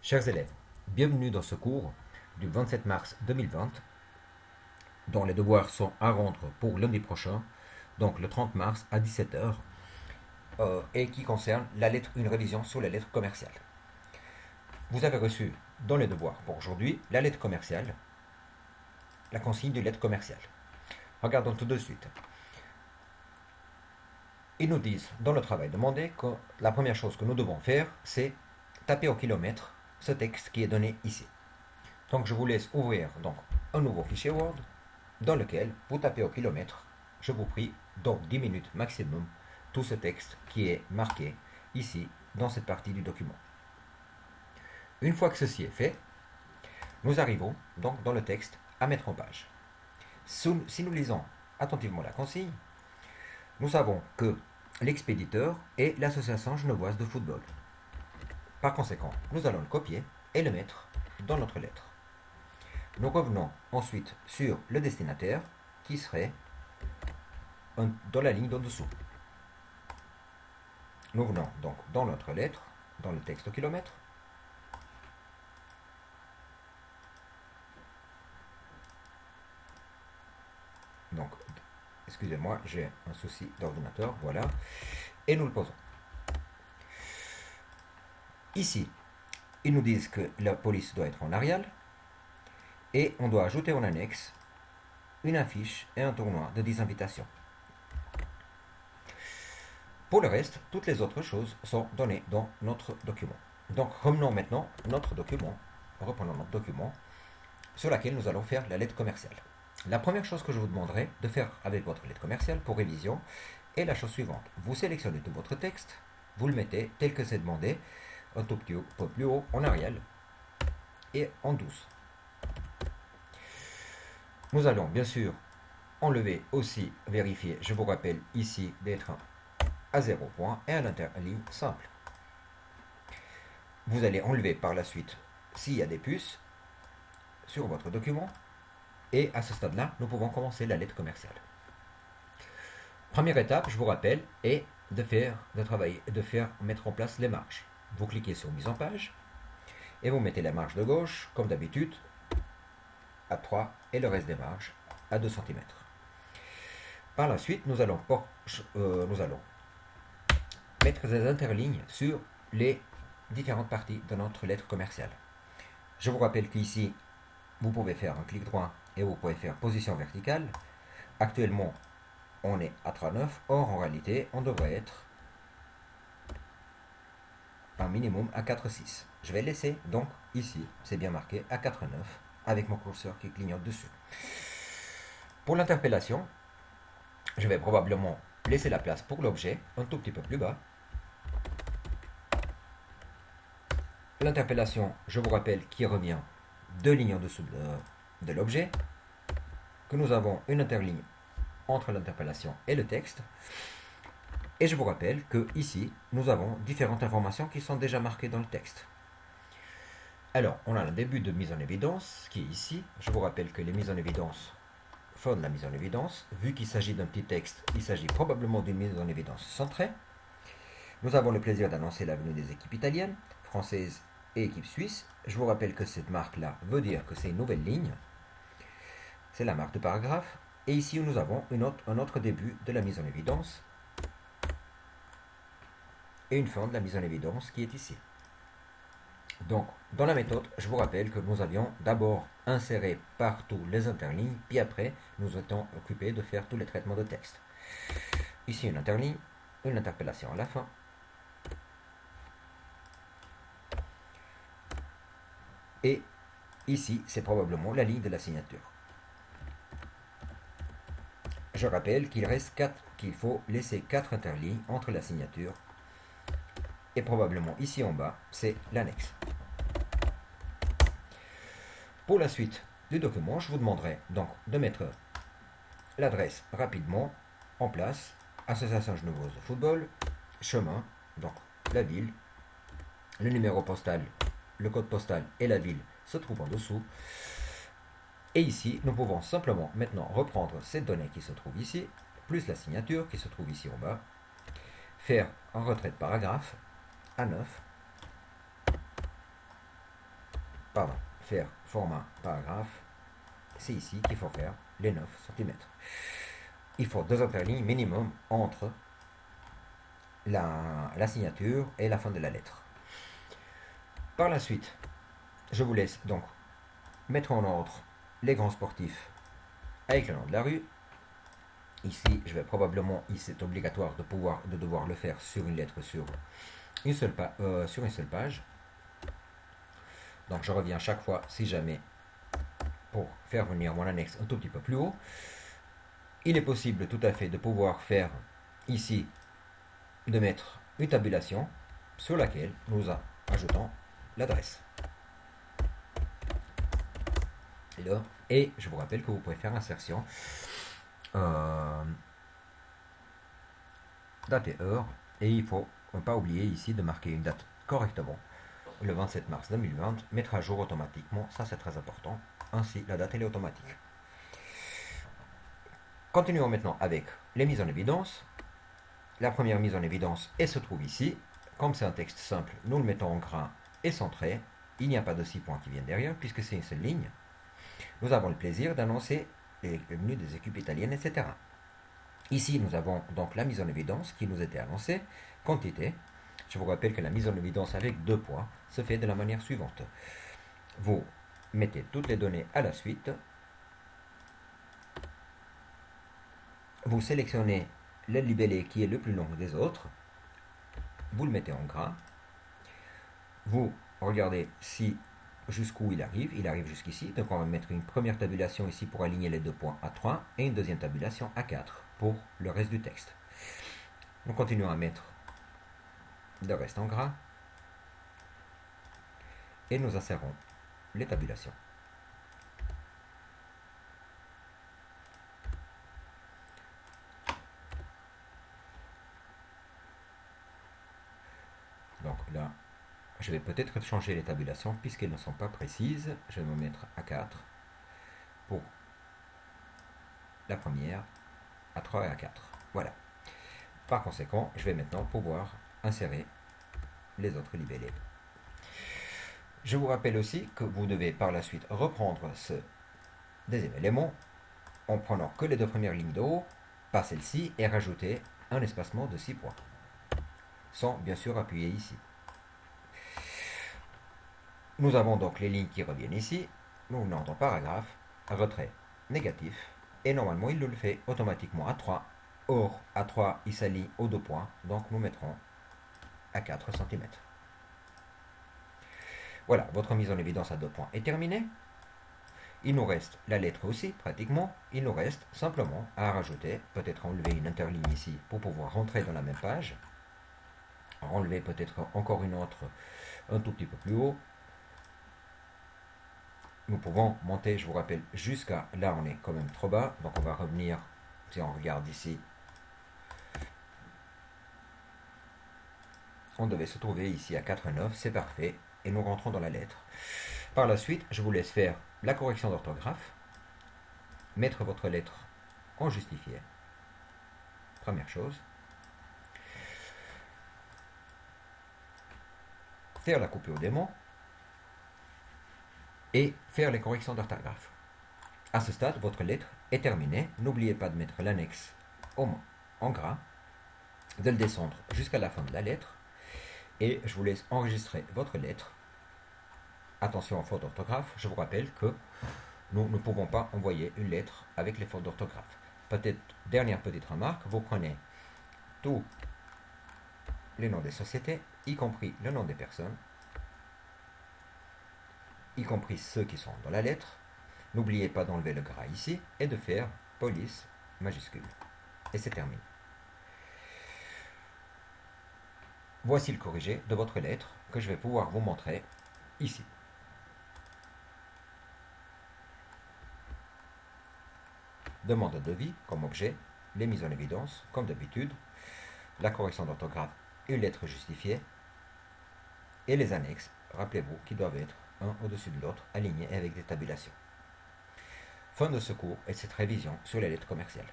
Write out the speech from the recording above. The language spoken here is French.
Chers élèves, bienvenue dans ce cours du 27 mars 2020, dont les devoirs sont à rendre pour lundi prochain, donc le 30 mars à 17 heures, et qui concerne une révision sur les lettres commerciales. Vous avez reçu dans les devoirs pour aujourd'hui la lettre commerciale, la consigne de lettre commerciale. Regardons tout de suite. Ils nous disent dans le travail demandé que la première chose que nous devons faire, c'est taper au kilomètre ce texte qui est donné ici. Donc je vous laisse ouvrir donc un nouveau fichier Word dans lequel vous tapez au kilomètre, je vous prie, dans 10 minutes maximum, tout ce texte qui est marqué ici dans cette partie du document. Une fois que ceci est fait, nous arrivons donc dans le texte à mettre en page. Si nous lisons attentivement la consigne, nous savons que l'expéditeur est l'association genevoise de football. Par conséquent, nous allons le copier et le mettre dans notre lettre. Nous revenons ensuite sur le destinataire qui serait dans la ligne d'en dessous. Nous venons donc dans notre lettre, dans le texte au kilomètre. Donc, excusez-moi, j'ai un souci d'ordinateur, voilà. Et nous le posons. Ici, ils nous disent que la police doit être en Arial. Et on doit ajouter en annexe une affiche et un tournoi de 10 invitations. Pour le reste, toutes les autres choses sont données dans notre document. Donc reprenons maintenant notre document, sur lequel nous allons faire la lettre commerciale. La première chose que je vous demanderai de faire avec votre lettre commerciale pour révision est la chose suivante. Vous sélectionnez tout votre texte, vous le mettez tel que c'est demandé, un tout petit peu plus haut, en Arial et en douce. Nous allons bien sûr enlever aussi, vérifier, je vous rappelle ici d'être à 0 point et à l'interligne simple. Vous allez enlever par la suite s'il y a des puces sur votre document et à ce stade-là, nous pouvons commencer la lettre commerciale. Première étape, je vous rappelle, est de mettre en place les marges. Vous cliquez sur mise en page et vous mettez la marge de gauche, comme d'habitude, à 3 et le reste des marges à 2 cm. Par la suite, nous allons mettre des interlignes sur les différentes parties de notre lettre commerciale. Je vous rappelle qu'ici, vous pouvez faire un clic droit et vous pouvez faire position verticale. Actuellement, on est à 3,9. Or, en réalité, on devrait être un minimum à 4,6. Je vais laisser donc ici, c'est bien marqué, à 4,9 avec mon curseur qui clignote dessus. Pour l'interpellation, je vais probablement laisser la place pour l'objet un tout petit peu plus bas. L'interpellation, je vous rappelle, qui revient 2 lignes en dessous de l'objet, que nous avons une interligne entre l'interpellation et le texte. Et je vous rappelle que ici, nous avons différentes informations qui sont déjà marquées dans le texte. Alors, on a le début de mise en évidence qui est ici. Je vous rappelle que les mises en évidence font de la mise en évidence. Vu qu'il s'agit d'un petit texte, il s'agit probablement d'une mise en évidence centrée. Nous avons le plaisir d'annoncer la venue des équipes italiennes, françaises et équipes suisses. Je vous rappelle que cette marque-là veut dire que c'est une nouvelle ligne. C'est la marque de paragraphe. Et ici, nous avons un autre début de la mise en évidence et une fin de la mise en évidence qui est ici. Donc, dans la méthode, je vous rappelle que nous avions d'abord inséré partout les interlignes, puis après, nous étions occupés de faire tous les traitements de texte. Ici, une interligne, une interpellation à la fin. Et ici, c'est probablement la ligne de la signature. Je rappelle qu'il faut laisser 4 interlignes entre la signature et probablement ici en bas, c'est l'annexe. Pour la suite du document, je vous demanderai donc de mettre l'adresse rapidement en place. Association genevoise de football, chemin, donc la ville, le numéro postal, le code postal et la ville se trouvent en dessous. Et ici, nous pouvons simplement maintenant reprendre ces données qui se trouvent ici, plus la signature qui se trouve ici en bas, faire un retrait de paragraphe à 9, pardon, faire format paragraphe, c'est ici qu'il faut faire les 9 cm. Il faut 2 interlignes minimum entre la signature et la fin de la lettre. Par la suite, je vous laisse donc mettre en ordre les grands sportifs avec le nom de la rue. Ici, je vais probablement, c'est obligatoire de devoir le faire sur une lettre sur une seule page. Donc je reviens chaque fois, si jamais, pour faire venir mon annexe un tout petit peu plus haut. Il est possible tout à fait de pouvoir faire ici, de mettre une tabulation sur laquelle nous ajoutons l'adresse. Et je vous rappelle que vous pouvez faire insertion date et heure, et il ne faut pas oublier ici de marquer une date correctement. Le 27 mars 2020, mettre à jour automatiquement, ça c'est très important. Ainsi, la date elle est automatique. Continuons maintenant avec les mises en évidence. La première mise en évidence, elle se trouve ici. Comme c'est un texte simple, nous le mettons en gras et sans trait. Il n'y a pas de 6 points qui viennent derrière, puisque c'est une seule ligne. Nous avons le plaisir d'annoncer les menus des équipes italiennes, etc. Ici, nous avons donc la mise en évidence qui nous était annoncée, quantité. Je vous rappelle que la mise en évidence avec 2 points se fait de la manière suivante. Vous mettez toutes les données à la suite. Vous sélectionnez le libellé qui est le plus long des autres. Vous le mettez en gras. Vous regardez si jusqu'où il arrive. Il arrive jusqu'ici. Donc on va mettre une première tabulation ici pour aligner les 2 points à 3 et une deuxième tabulation à 4 pour le reste du texte. Nous continuons à mettre le reste en gras et nous insérons les tabulations. Donc là, je vais peut-être changer les tabulations puisqu'elles ne sont pas précises. Je vais me mettre à 4 pour la première, à 3 et à 4. Voilà. Par conséquent, je vais maintenant pouvoir insérer les autres libellés. Je vous rappelle aussi que vous devez par la suite reprendre ce deuxième élément en prenant que les 2 premières lignes de haut, pas celle-ci, et rajouter un espacement de 6 points, sans bien sûr appuyer ici. Nous avons donc les lignes qui reviennent ici. Nous venons dans paragraphe, retrait négatif, et normalement il le fait automatiquement à 3. Or, à 3, il s'aligne aux 2 points, donc nous mettrons à 4 cm. Voilà, votre mise en évidence à 2 points est terminée. Il nous reste la lettre aussi, pratiquement. Il nous reste simplement à rajouter, peut-être enlever une interligne ici pour pouvoir rentrer dans la même page. Enlever peut-être encore une autre un tout petit peu plus haut. Nous pouvons monter, je vous rappelle, jusqu'à là, on est quand même trop bas. Donc on va revenir, si on regarde ici, on devait se trouver ici à 4,9, c'est parfait. Et nous rentrons dans la lettre. Par la suite, je vous laisse faire la correction d'orthographe, mettre votre lettre en justifié. Première chose. Faire la coupure des mots et faire les corrections d'orthographe. À ce stade, votre lettre est terminée. N'oubliez pas de mettre l'annexe en gras, de le descendre jusqu'à la fin de la lettre. Et je vous laisse enregistrer votre lettre. Attention aux fautes d'orthographe, je vous rappelle que nous ne pouvons pas envoyer une lettre avec les fautes d'orthographe. Peut-être, dernière petite remarque, vous prenez tous les noms des sociétés, y compris le nom des personnes, y compris ceux qui sont dans la lettre. N'oubliez pas d'enlever le gras ici et de faire police majuscule. Et c'est terminé. Voici le corrigé de votre lettre que je vais pouvoir vous montrer ici. Demande de devis comme objet, les mises en évidence comme d'habitude, la correction d'orthographe, une lettre justifiée et les annexes, rappelez-vous, qui doivent être un au-dessus de l'autre, alignés avec des tabulations. Fin de ce cours et cette révision sur les lettres commerciales.